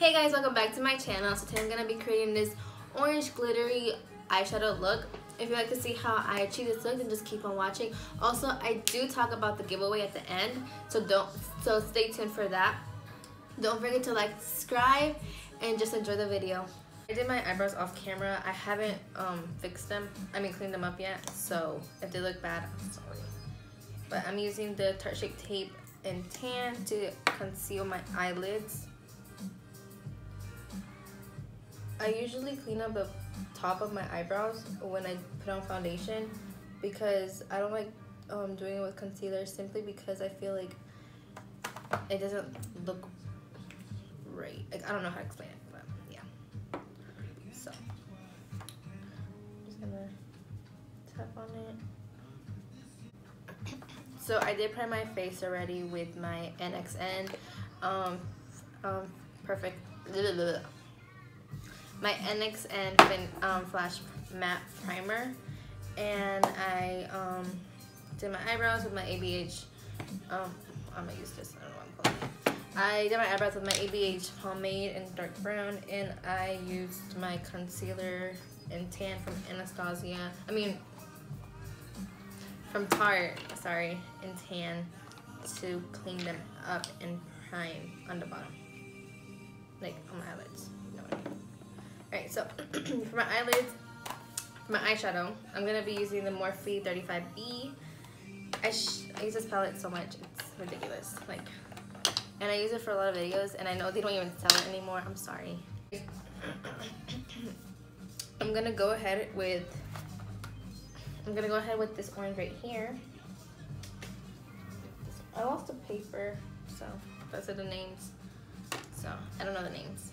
Hey guys, welcome back to my channel. So today I'm going to be creating this orange glittery eyeshadow look. If you'd like to see how I achieve this look, then just keep on watching. Also, I do talk about the giveaway at the end, so stay tuned for that. Don't forget to like, subscribe, and just enjoy the video. I did my eyebrows off camera. I haven't cleaned them up yet, so if they look bad, I'm sorry. But I'm using the Tarte Shape Tape in Tan to conceal my eyelids. I usually clean up the top of my eyebrows when I put on foundation because I don't like doing it with concealer, simply because I feel like it doesn't look right. Like, I don't know how to explain it, but yeah. So I'm just gonna tap on it. So I did prime my face already with my NYX perfect. My NYX Flash Matte Primer, and I did my eyebrows with my ABH. I'm gonna use this. I don't know what I'm calling it. I did my eyebrows with my ABH pomade in dark brown, and I used my concealer in Tan from from Tarte. Sorry, in Tan to clean them up and prime on the bottom, like on my eyelids. You know what I mean? Alright, so for my eyelids, for my eyeshadow, I'm going to be using the Morphe 35B. I use this palette so much, it's ridiculous. And I use it for a lot of videos, and I know they don't even sell it anymore. I'm sorry. I'm going to go ahead with this orange right here. I lost the paper, so those are the names. So I don't know the names.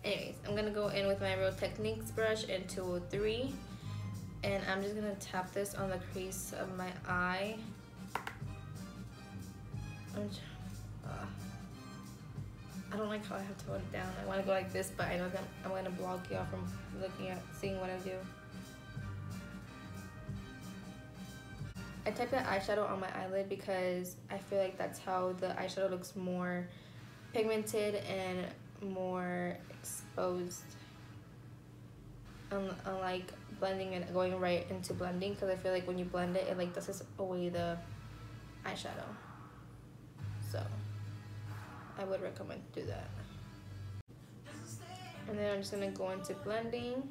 Anyways, I'm gonna go in with my Real Techniques brush in 203, and I'm just gonna tap this on the crease of my eye. I don't like how I have to hold it down. I want to go like this, but I know that I'm gonna block y'all from seeing what I do. I type that eyeshadow on my eyelid because I feel like that's how the eyeshadow looks more pigmented and more exposed, unlike blending and going right into blending, because I feel like when you blend it, it like dusts away the eyeshadow. So I would recommend to do that. And then I'm just gonna go into blending.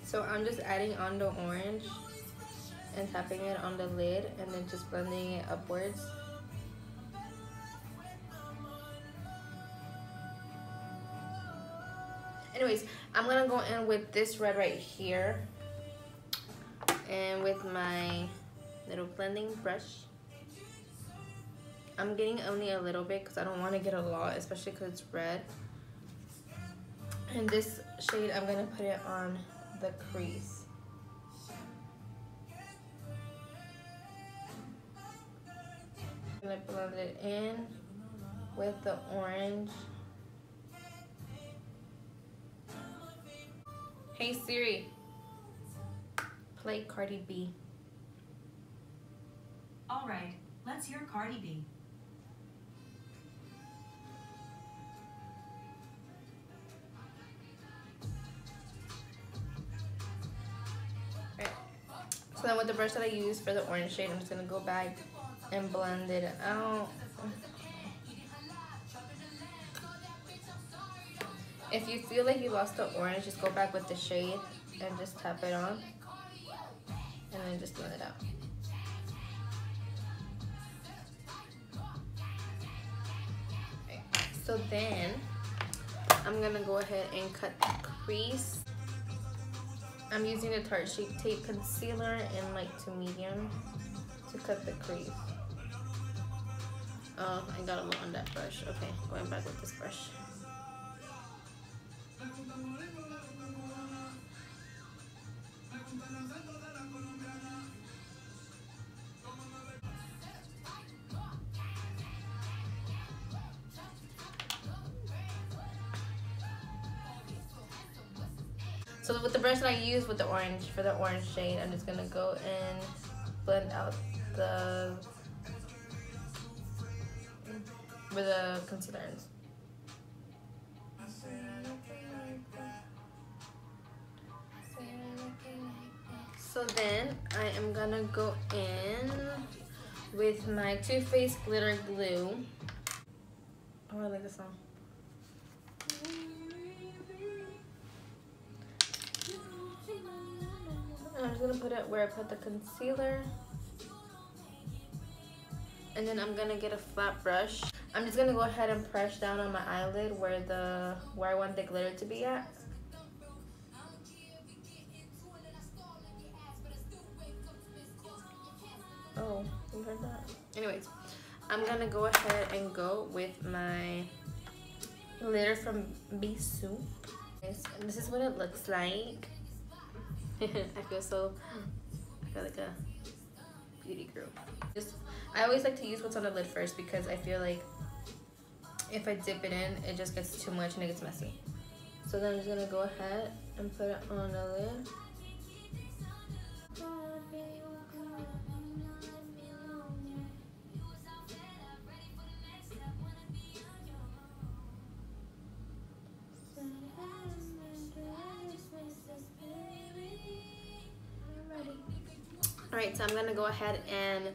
So I'm just adding on the orange and tapping it on the lid, and then just blending it upwards. Anyways, I'm gonna go in with this red right here, and with my little blending brush. I'm getting only a little bit because I don't want to get a lot, especially because it's red. And this shade, I'm gonna put it on the crease. I'm gonna blend it in with the orange. Hey Siri, play Cardi B. All right, let's hear Cardi B. So then with the brush that I use for the orange shade, I'm just going to go back and blend it out. If you feel like you lost the orange, just go back with the shade and just tap it on. And then just blend it out. Okay. So then, I'm going to go ahead and cut the crease. I'm using the Tarte Shape Tape Concealer in light to medium to cut the crease. Oh, I got a lot on that brush. Okay, going back with this brush. So with the brush that I use with the orange, for the orange shade, I'm just gonna go and blend out where the concealer is. So then I am gonna go in with my Too Faced glitter glue. Oh, I like this song. I'm just gonna put it where I put the concealer. And then I'm gonna get a flat brush. I'm just gonna go ahead and press down on my eyelid where I want the glitter to be at. Oh, you heard that? Anyways, I'm gonna go ahead and go with my glitter from Bissue. And this is what it looks like. I feel like a beauty girl. I always like to use what's on the lid first because I feel like if I dip it in, it just gets too much and it gets messy. So then I'm just gonna go ahead and put it on the lid. Alright, so I'm gonna go ahead and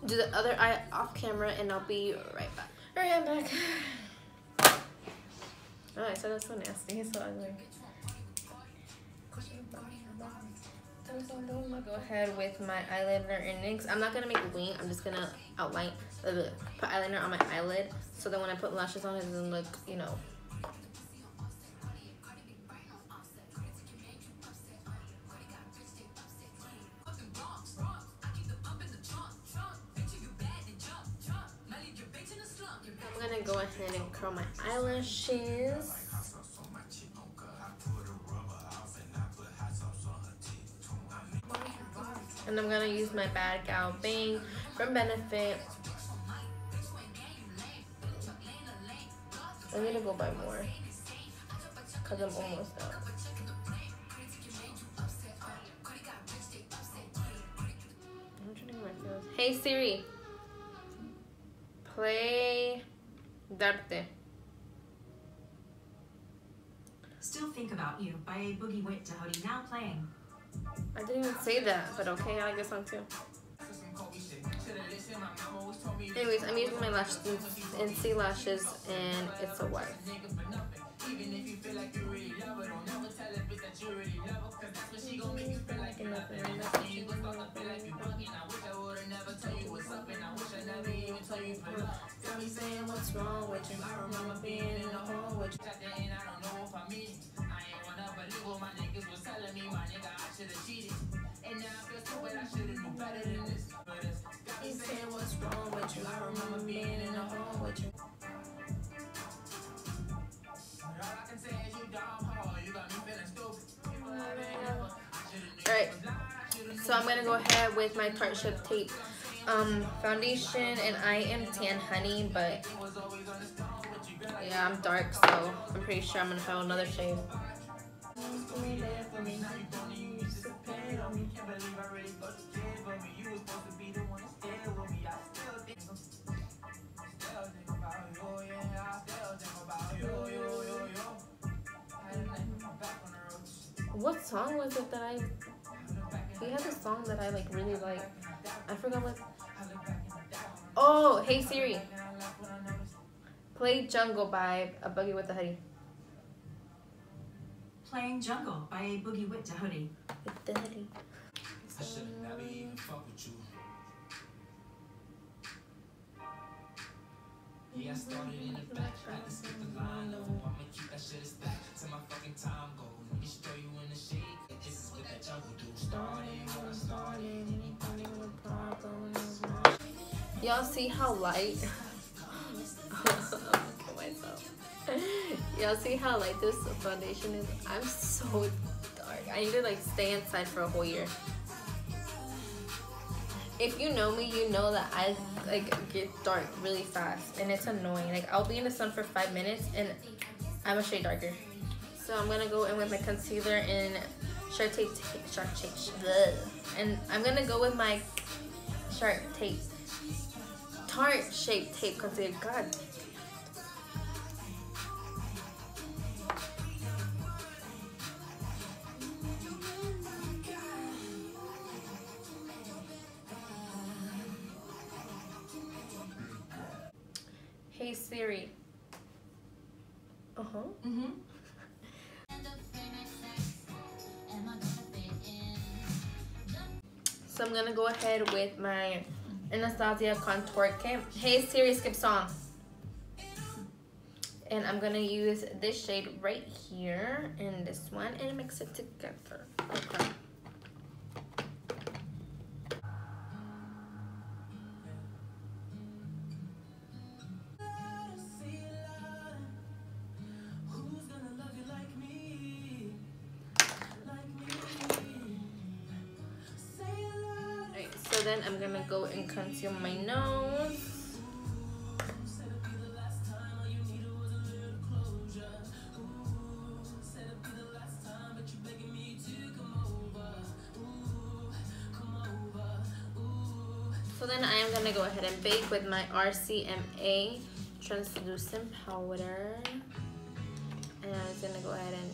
do the other eye off camera and I'll be right back. Alright, I'm back. Oh, I said that's so nasty, so ugly. I'm gonna go ahead with my eyeliner in NYX. I'm not gonna make a wing, I'm just gonna outline, put eyeliner on my eyelid so that when I put lashes on it doesn't look, you know. I'm gonna go ahead and curl my eyelashes. And I'm gonna use my Bad Gal Bang from Benefit. I'm gonna go buy more because I'm almost out. Hey Siri, play Tarte. Still Think About You by A Boogie Wit Dahody, now playing. I didn't even say that, but okay, I like this song too. Anyways, I'm using my lashes in Eyelashes and Issawife. What's wrong with you? I remember being in the hole with you. He said, what's wrong with you? I remember being in the hole with you. Alright, so I'm gonna go ahead with my Tarte Shape Tape foundation, and I am tan honey, but yeah, I'm dark, so I'm pretty sure I'm gonna have another shade. What song was it that he had a song that I like really like. I forgot what. Oh, hey Siri, play Jungle by A Boogie with the Hoodie. Playing Jungle by A Boogie Wit Dahody. With the hoodie. I should have never even fucked with you. Yeah, I started in the back, had to skip the line low. I'ma keep that shit a stack till my fucking time go. Let me show you in the shade. This is what that jungle do. Started when I started, anybody with problems. Y'all see how light? Look at myself. Y'all see how light this foundation is? I'm so dark. I need to like stay inside for a whole year. If you know me, you know that I like get dark really fast and it's annoying. Like I'll be in the sun for 5 minutes and I'm a shade darker. So I'm gonna go in with my concealer in Tarte, and I'm gonna go with my Tarte Shape Tape concealer. God. Hey Siri. So I'm gonna go ahead with my Anastasia Contour Kit. Hey Siri, skip song. And I'm gonna use this shade right here and this one and mix it together. Okay. So then I'm gonna go and conceal my nose. So then I am gonna go ahead and bake with my RCMA Translucent powder. And I'm just gonna go ahead and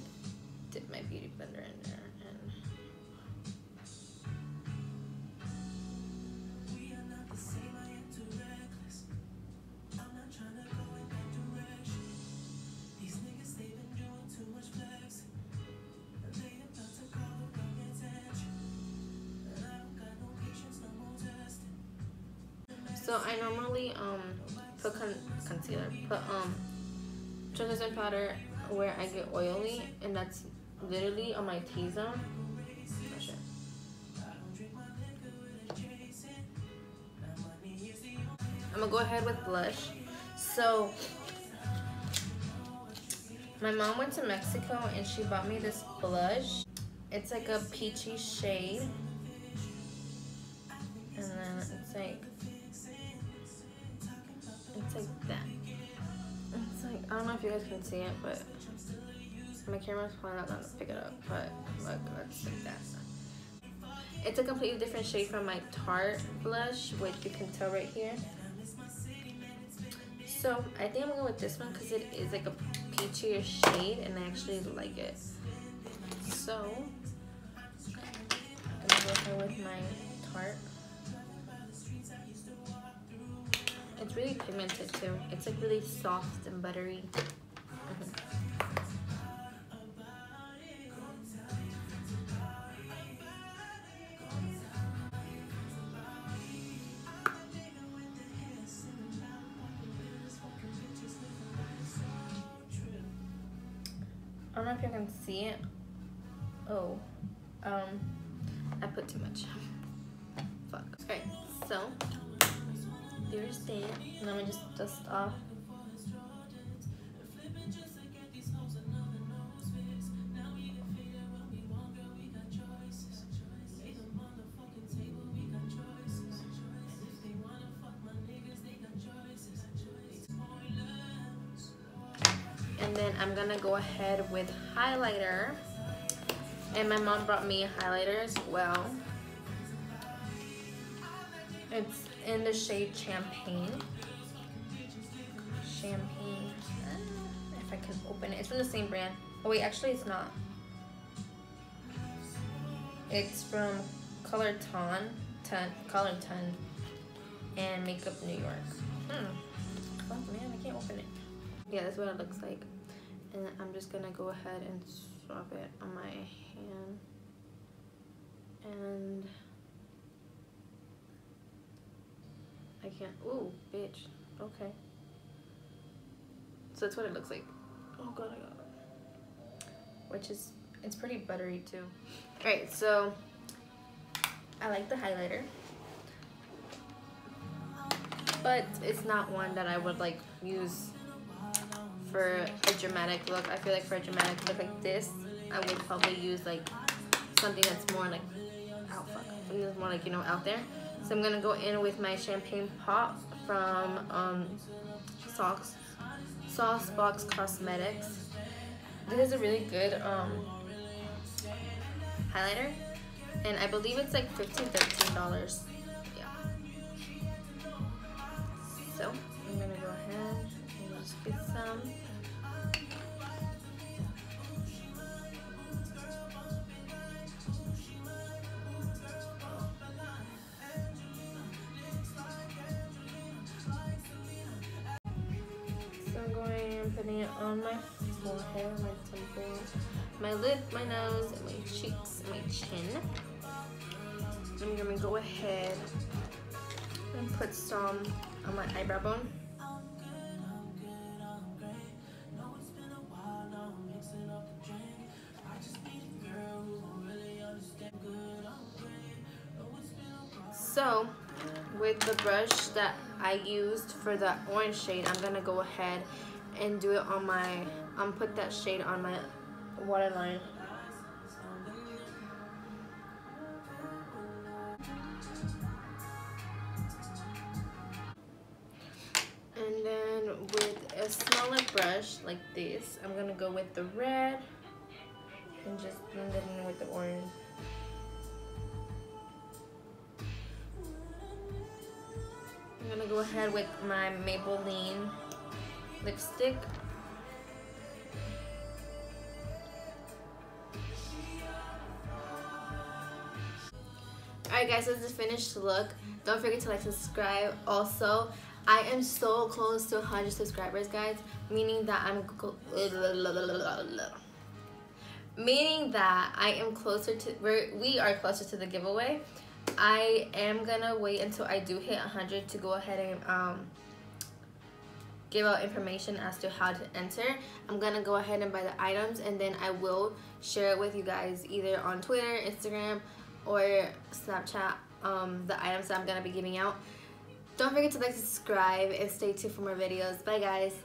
dip my beauty blender in there. So I normally put concealer, put translucent powder where I get oily, and that's literally on my T-zone. Oh shit. I'm gonna go ahead with blush. So my mom went to Mexico and she bought me this blush. It's like a peachy shade, and then it's like that. It's like, I don't know if you guys can see it, but my camera's probably not gonna pick it up, but look, let's like that. It's a completely different shade from my Tarte blush, which you can tell right here. So I think I'm gonna go with this one because it is like a peachier shade and I actually like it. So I'm gonna go ahead with my Tarte. It's really pigmented too. It's like really soft and buttery. I don't know if you can see it. Oh, I put too much. Fuck. Okay, so there's that. And I'm gonna just dust off. And then I'm gonna go ahead with highlighter. And my mom brought me a highlighter as well. It's in the shade Champagne. Champagne. If I can open it. It's from the same brand. Oh wait, actually it's not. It's from ColorTan and Makeup New York. Fuck man, I can't open it. Yeah, that's what it looks like. And I'm just gonna go ahead and swap it on my hand. And I can't, ooh, bitch, okay. So that's what it looks like. Oh god, I got it. Which is, it's pretty buttery too. Alright, so I like the highlighter. But it's not one that I would like use for a dramatic look. I feel like for a dramatic look like this, I would probably use like something that's more like, oh fuck, something that's more like, you know, out there. So I'm gonna go in with my Champagne Pop from Sauce Box Cosmetics. This is a really good highlighter, and I believe it's like $13 yeah. So I'm gonna go ahead and just get some. So I'm going and putting it on my forehead, my temples, my lip, my nose, and my cheeks, and my chin. I'm gonna go ahead and put some on my eyebrow bone. So with the brush that I used for the orange shade, I'm gonna go ahead and do it on my, put that shade on my waterline. And then with a smaller brush like this, I'm gonna go with the red and just blend it in with the orange. I'm gonna go ahead with my Maybelline lipstick. Alright guys, so this is the finished look. Don't forget to like, subscribe. Also, I am so close to 100 subscribers, guys, meaning that I am closer to, we are closer to the giveaway. I am gonna wait until I do hit 100 to go ahead and give out information as to how to enter. I'm gonna go ahead and buy the items, and then I will share it with you guys either on Twitter, Instagram, or Snapchat, the items that I'm gonna be giving out. Don't forget to like, subscribe, and stay tuned for more videos. Bye guys.